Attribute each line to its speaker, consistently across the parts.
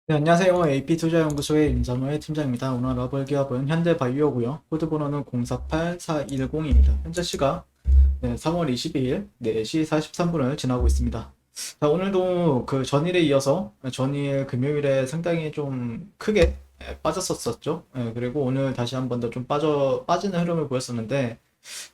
Speaker 1: 네, 안녕하세요. AP투자연구소의 임선호의 팀장입니다. 오늘 알아볼 기업은 현대바이오고요. 코드번호는 048410입니다. 현재 시각 3월 22일 4시 43분을 지나고 있습니다. 자, 오늘도 그 전일에 이어서 전일 금요일에 상당히 좀 크게 빠졌었죠. 그리고 오늘 다시 한번 더 좀 빠지는 흐름을 보였었는데,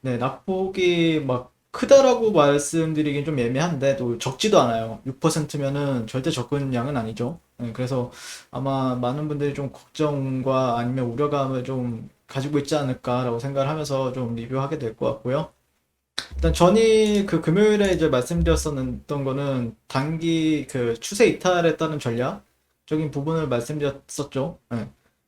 Speaker 1: 네, 낙폭이 막 크다라고 말씀드리긴 좀 애매한데 또 적지도 않아요. 6%면은 절대 적은 양은 아니죠. 그래서 아마 많은 분들이 좀 걱정과 아니면 우려감을 좀 가지고 있지 않을까라고 생각을 하면서 좀 리뷰하게 될 것 같고요. 일단 전이 그 금요일에 이제 말씀드렸었던 거는 단기 그 추세 이탈에 따른 전략적인 부분을 말씀드렸었죠.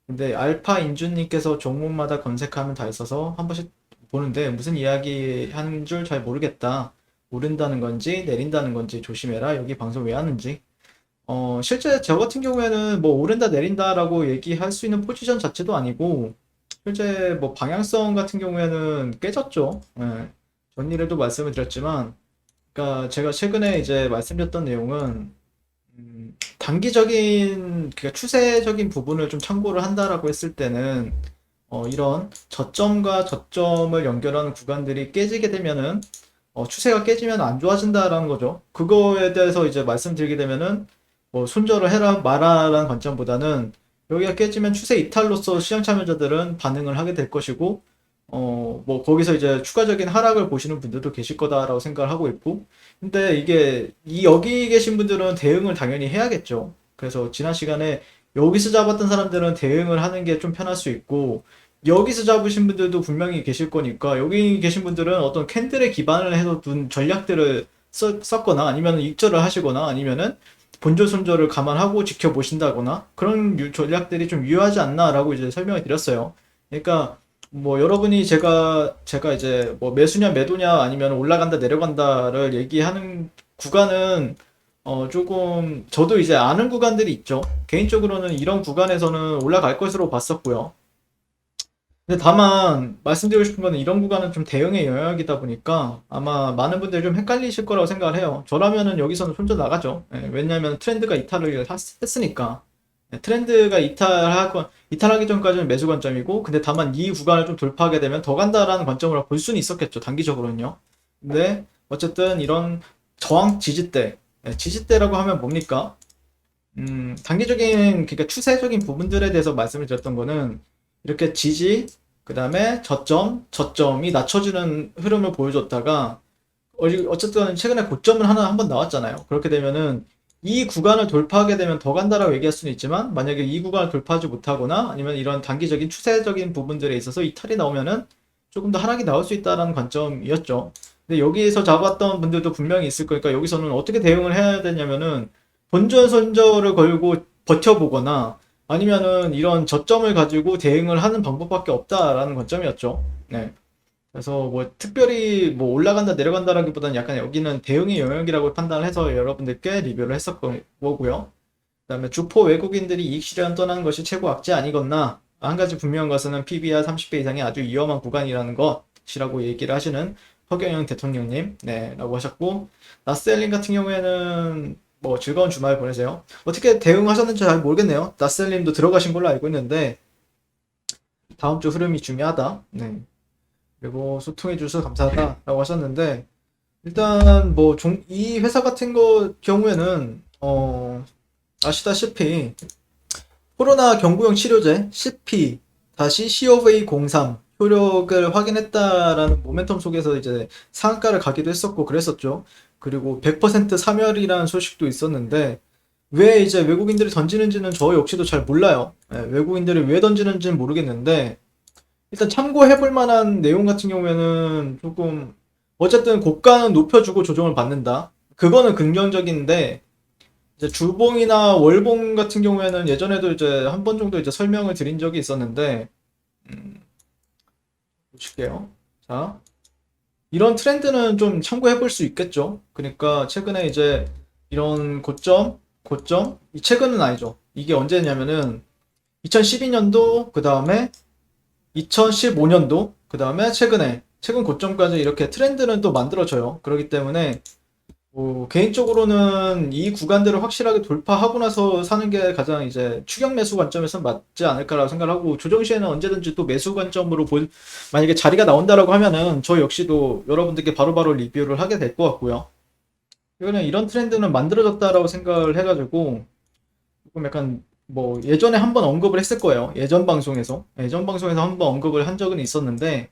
Speaker 1: 근데 알파 인준님께서 종목마다 검색하면 다 있어서 한 번씩 보는데 무슨 이야기 하는 줄 잘 모르겠다. 오른다는 건지 내린다는 건지 조심해라. 여기 방송 왜 하는지. 실제 저 같은 경우에는 뭐 오른다 내린다라고 얘기할 수 있는 포지션 자체도 아니고 실제 뭐 방향성 같은 경우에는 깨졌죠. 전일에도 말씀을 드렸지만 그러니까 제가 최근에 이제 말씀드렸던 내용은 단기적인 그 추세적인 부분을 좀 참고를 한다라고 했을 때는 이런 저점과 저점을 연결하는 구간들이 깨지게 되면은 추세가 깨지면 안 좋아진다라는 거죠. 그거에 대해서 이제 말씀드리게 되면은 뭐 손절을 해라 마라라는 관점보다는 여기가 깨지면 추세 이탈로서 시장 참여자들은 반응을 하게 될 것이고 뭐 거기서 이제 추가적인 하락을 보시는 분들도 계실 거다라고 생각을 하고 있고 근데 이게 이 여기 계신 분들은 대응을 당연히 해야겠죠. 그래서 지난 시간에 여기서 잡았던 사람들은 대응을 하는 게 좀 편할 수 있고 여기서 잡으신 분들도 분명히 계실 거니까 여기 계신 분들은 어떤 캔들에 기반을 해서 둔 전략들을 썼거나 아니면 익절을 하시거나 아니면은 본전 손절을 감안하고 지켜보신다거나 그런 전략들이 좀 유효하지 않나라고 이제 설명을 드렸어요. 그러니까 뭐 여러분이 제가 이제 뭐 매수냐 매도냐 아니면 올라간다 내려간다를 얘기하는 구간은 조금 저도 이제 아는 구간들이 있죠. 개인적으로는 이런 구간에서는 올라갈 것으로 봤었고요. 근데 다만 말씀드리고 싶은 거는 이런 구간은 좀 대응의 영역이다 보니까 아마 많은 분들이 좀 헷갈리실 거라고 생각을 해요. 저라면은 여기서는 손절 나가죠. 왜냐하면 트렌드가 이탈을 했으니까. 트렌드가 이탈하기 전까지는 매수 관점이고, 근데 다만 이 구간을 좀 돌파하게 되면 더 간다라는 관점으로 볼 수는 있었겠죠. 단기적으로는요. 근데 어쨌든 이런 저항 지지대, 지지대라고 하면 뭡니까? 단기적인, 그러니까 추세적인 부분들에 대해서 말씀을 드렸던 거는 이렇게 지지, 그 다음에 저점이 낮춰지는 흐름을 보여줬다가 어쨌든 최근에 고점은 하나 한 번 나왔잖아요. 그렇게 되면은 이 구간을 돌파하게 되면 더 간다라고 얘기할 수는 있지만 만약에 이 구간을 돌파하지 못하거나 아니면 이런 단기적인 추세적인 부분들에 있어서 이탈이 나오면은 조금 더 하락이 나올 수 있다라는 관점이었죠. 근데 여기에서 잡았던 분들도 분명히 있을 거니까 여기서는 어떻게 대응을 해야 되냐면은 본전 손절을 걸고 버텨보거나 아니면은 이런 저점을 가지고 대응을 하는 방법밖에 없다라는 관점이었죠. 네. 그래서 뭐 특별히 뭐 올라간다 내려간다라기보다는 약간 여기는 대응의 영역이라고 판단을 해서 여러분들께 리뷰를 했었던 거고요. 그다음에 주포 외국인들이 이익 실현 떠나는 것이 최고 악재 아니겠나? 한 가지 분명한 것은 PBR 30배 이상이 아주 위험한 구간이라는 것이라고 얘기를 하시는 허경영 대통령님, 네, 라고 하셨고, 나스엘린 같은 경우에는 뭐 즐거운 주말 보내세요. 어떻게 대응하셨는지 잘 모르겠네요. 나스엘님도 들어가신 걸로 알고 있는데, 다음 주 흐름이 중요하다. 네. 그리고 소통해 주셔서 감사하다라고 하셨는데, 일단 뭐 이 회사 같은 거 경우에는 아시다시피 코로나 경구용 치료제 CP 다시 COV03 효력을 확인했다라는 모멘텀 속에서 이제 상한가를 가기도 했었고 그랬었죠. 그리고 100% 사멸이라는 소식도 있었는데 왜 이제 외국인들이 던지는지는 저 역시도 잘 몰라요. 외국인들이 왜 던지는지는 모르겠는데 일단 참고해 볼 만한 내용 같은 경우에는 조금 어쨌든 고가는 높여주고 조정을 받는다. 그거는 긍정적인데 이제 주봉이나 월봉 같은 경우에는 예전에도 이제 한 번 정도 이제 설명을 드린 적이 있었는데 보실게요. 자, 이런 트렌드는 좀 참고해 볼 수 있겠죠. 그러니까 최근에 이제 이런 고점, 이 최근은 아니죠. 이게 언제냐면은 2012년도, 그 다음에 2015년도, 그 다음에 최근 고점까지 이렇게 트렌드는 또 만들어져요. 그렇기 때문에 개인적으로는 이 구간들을 확실하게 돌파하고 나서 사는 게 가장 이제 추격 매수 관점에서 맞지 않을까라고 생각을 하고, 조정 시에는 언제든지 또 매수 관점으로 만약에 자리가 나온다라고 하면은 저 역시도 여러분들께 바로바로 리뷰를 하게 될 것 같고요. 이거는 이런 트렌드는 만들어졌다라고 생각을 해가지고 조금 약간 뭐 예전에 한번 언급을 했을 거예요. 예전 방송에서 한번 언급을 한 적은 있었는데,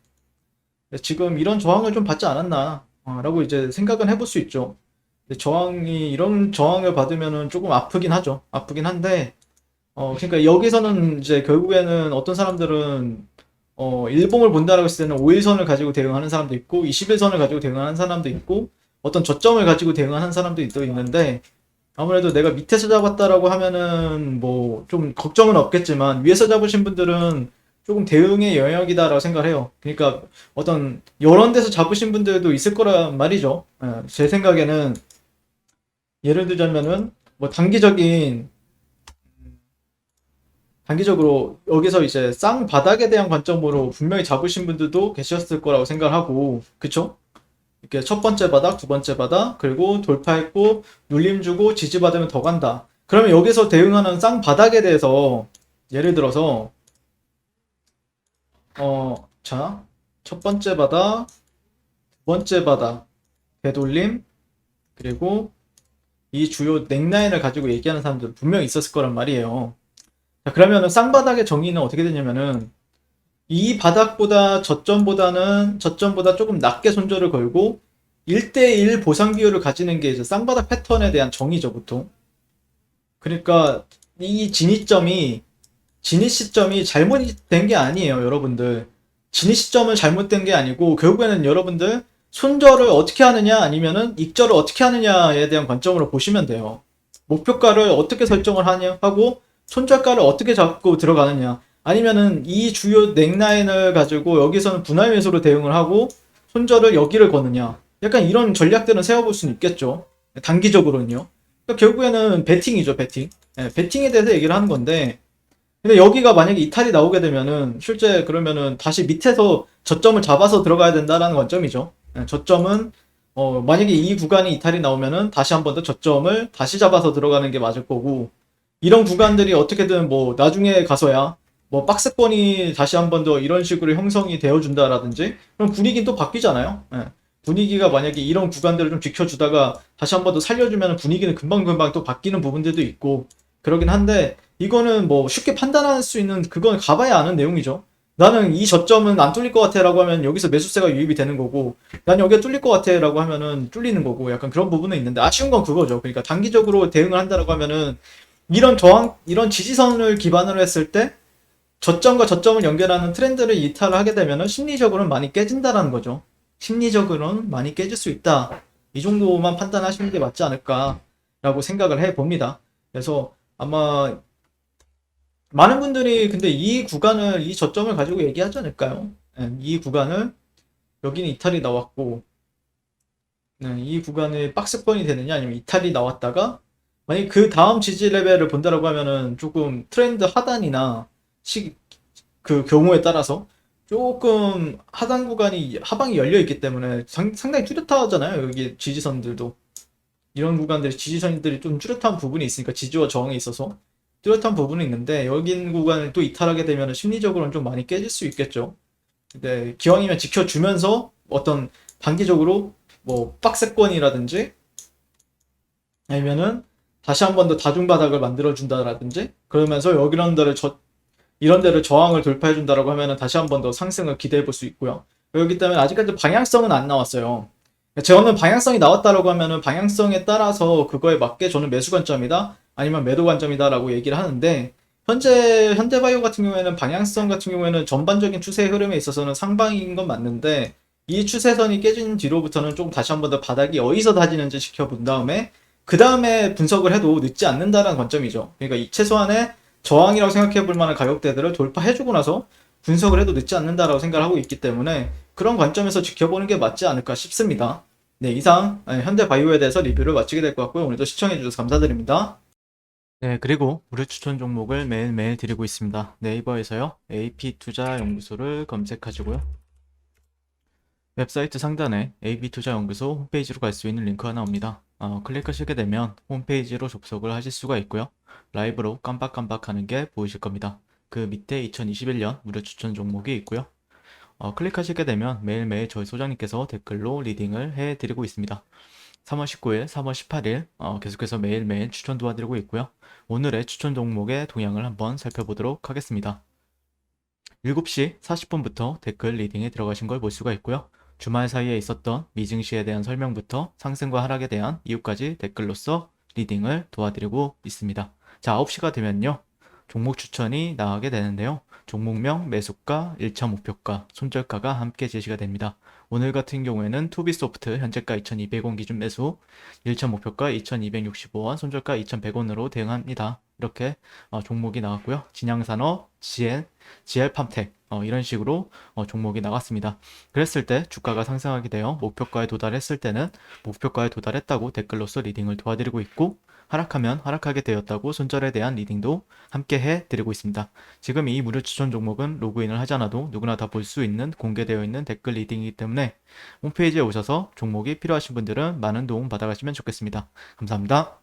Speaker 1: 지금 이런 저항을 좀 받지 않았나 라고 이제 생각은 해볼 수 있죠. 근데 이런 저항을 받으면은 조금 아프긴 하죠. 아프긴 한데, 그러니까 여기서는 이제 결국에는 어떤 사람들은, 일봉을 본다라고 했을 때는 5일선을 가지고 대응하는 사람도 있고, 21선을 가지고 대응하는 사람도 있고, 어떤 저점을 가지고 대응하는 사람도 또 있는데, 아무래도 내가 밑에서 잡았다라고 하면은 뭐 좀 걱정은 없겠지만, 위에서 잡으신 분들은 조금 대응의 영역이다라고 생각을 해요. 그러니까 어떤 이런 데서 잡으신 분들도 있을 거란 말이죠. 제 생각에는 예를 들자면은 뭐 단기적으로 여기서 이제 쌍바닥에 대한 관점으로 분명히 잡으신 분들도 계셨을 거라고 생각을 하고, 그쵸? 이렇게 첫 번째 바닥, 두 번째 바닥, 그리고 돌파했고 눌림 주고 지지받으면 더 간다. 그러면 여기서 대응하는 쌍바닥에 대해서 예를 들어서 자, 첫 번째 바닥, 두 번째 바닥, 되돌림, 그리고 이 주요 넥라인을 가지고 얘기하는 사람들 분명히 있었을 거란 말이에요. 자, 그러면은 쌍바닥의 정의는 어떻게 되냐면은, 이 바닥보다 저점보다 조금 낮게 손절을 걸고 1대1 보상 비율을 가지는 게 이제 쌍바닥 패턴에 대한 정의죠, 보통. 그러니까 이 진입 시점이 잘못된 게 아니에요, 여러분들. 진입 시점은 잘못된 게 아니고 결국에는 여러분들 손절을 어떻게 하느냐 아니면은 익절을 어떻게 하느냐에 대한 관점으로 보시면 돼요. 목표가를 어떻게 설정을 하냐 하고 손절가를 어떻게 잡고 들어가느냐, 아니면은 이 주요 넥라인을 가지고 여기서는 분할 매수로 대응을 하고 손절을 여기를 거느냐, 약간 이런 전략들은 세워볼 수는 있겠죠. 단기적으로는요. 그러니까 결국에는 베팅이죠, 베팅. 베팅에 대해서 얘기를 하는 건데, 근데 여기가 만약에 이탈이 나오게 되면은 실제 그러면은 다시 밑에서 저점을 잡아서 들어가야 된다라는 관점이죠. 저점은 만약에 이 구간이 이탈이 나오면은 다시 한 번 더 저점을 다시 잡아서 들어가는 게 맞을 거고, 이런 구간들이 어떻게든 뭐 나중에 가서야 뭐 박스권이 다시 한 번 더 이런 식으로 형성이 되어 준다라든지, 그럼 분위기는 또 바뀌잖아요. 분위기가 만약에 이런 구간들을 좀 지켜주다가 다시 한 번 더 살려주면 분위기는 금방금방 또 바뀌는 부분들도 있고 그러긴 한데, 이거는 뭐 쉽게 판단할 수 있는, 그건 가봐야 아는 내용이죠. 나는 이 저점은 안 뚫릴 것 같아 라고 하면 여기서 매수세가 유입이 되는 거고, 난 여기가 뚫릴 것 같아 라고 하면은 뚫리는 거고, 약간 그런 부분은 있는데 아쉬운 건 그거죠. 그러니까 단기적으로 대응을 한다라고 하면은 이런 지지선을 기반으로 했을 때 저점과 저점을 연결하는 트렌드를 이탈을 하게 되면은 심리적으로는 많이 깨진다라는 거죠. 심리적으로는 많이 깨질 수 있다. 이 정도만 판단하시는 게 맞지 않을까라고 생각을 해 봅니다. 그래서 아마 많은 분들이 근데 이 저점을 가지고 얘기하지 않을까요? 이 구간을, 여기는 이탈이 나왔고, 이 구간이 박스권이 되느냐 아니면 이탈이 나왔다가 만약 그 다음 지지 레벨을 본다라고 하면은 조금 트렌드 하단이나 시, 그 경우에 따라서 조금 하단 구간이 하방이 열려 있기 때문에 상당히 뚜렷하잖아요. 여기 지지선들도 이런 구간들이 지지선들이 좀 뚜렷한 부분이 있으니까, 지지와 저항에 있어서 뚜렷한 부분이 있는데 여긴 구간을 또 이탈하게 되면 심리적으로는 좀 많이 깨질 수 있겠죠. 근데 기왕이면 지켜주면서 어떤 단기적으로 뭐 박스권이라든지 아니면은 다시 한 번 더 다중바닥을 만들어 준다라든지, 그러면서 이런 데를 저항을 돌파해 준다라고 하면은 다시 한 번 더 상승을 기대해 볼 수 있고요. 그렇기 때문에 아직까지 방향성은 안 나왔어요. 저는 방향성이 나왔다라고 하면은 방향성에 따라서 그거에 맞게 저는 매수 관점이다 아니면 매도 관점이다라고 얘기를 하는데, 현재 현대바이오 같은 경우에는 방향성 같은 경우에는 전반적인 추세 흐름에 있어서는 상방인 건 맞는데, 이 추세선이 깨진 뒤로부터는 좀 다시 한 번 더 바닥이 어디서 다지는지 지켜본 다음에 그 다음에 분석을 해도 늦지 않는다라는 관점이죠. 그러니까 최소한의 저항이라고 생각해 볼 만한 가격대들을 돌파해주고 나서 분석을 해도 늦지 않는다라고 생각을 하고 있기 때문에 그런 관점에서 지켜보는 게 맞지 않을까 싶습니다. 네, 이상 현대바이오에 대해서 리뷰를 마치게 될 것 같고요. 오늘도 시청해주셔서 감사드립니다. 네, 그리고 무료 추천 종목을 매일매일 드리고 있습니다. 네이버에서요, AP투자연구소를 검색하시고요. 웹사이트 상단에 AB투자연구소 홈페이지로 갈 수 있는 링크가 나옵니다. 클릭하시게 되면 홈페이지로 접속을 하실 수가 있고요. 라이브로 깜빡깜빡 하는 게 보이실 겁니다. 그 밑에 2021년 무료 추천 종목이 있고요. 클릭하시게 되면 매일매일 저희 소장님께서 댓글로 리딩을 해드리고 있습니다. 3월 19일, 3월 18일 계속해서 매일매일 추천 도와드리고 있고요. 오늘의 추천 종목의 동향을 한번 살펴보도록 하겠습니다. 7시 40분부터 댓글 리딩에 들어가신 걸 볼 수가 있고요. 주말 사이에 있었던 미증시에 대한 설명부터 상승과 하락에 대한 이유까지 댓글로서 리딩을 도와드리고 있습니다. 자, 9시가 되면요. 종목 추천이 나가게 되는데요. 종목명, 매수가, 1차 목표가, 손절가가 함께 제시가 됩니다. 오늘 같은 경우에는 투비소프트 현재가 2200원 기준 매수, 1차 목표가 2265원, 손절가 2100원으로 대응합니다. 이렇게 종목이 나왔고요. 진양산업, GL팜텍 이런 식으로 종목이 나갔습니다. 그랬을 때 주가가 상승하게 되어 목표가에 도달했을 때는 목표가에 도달했다고 댓글로서 리딩을 도와드리고 있고, 하락하면 하락하게 되었다고 손절에 대한 리딩도 함께 해드리고 있습니다. 지금 이 무료 추천 종목은 로그인을 하지 않아도 누구나 다 볼 수 있는 공개되어 있는 댓글 리딩이기 때문에 홈페이지에 오셔서 종목이 필요하신 분들은 많은 도움 받아가시면 좋겠습니다. 감사합니다.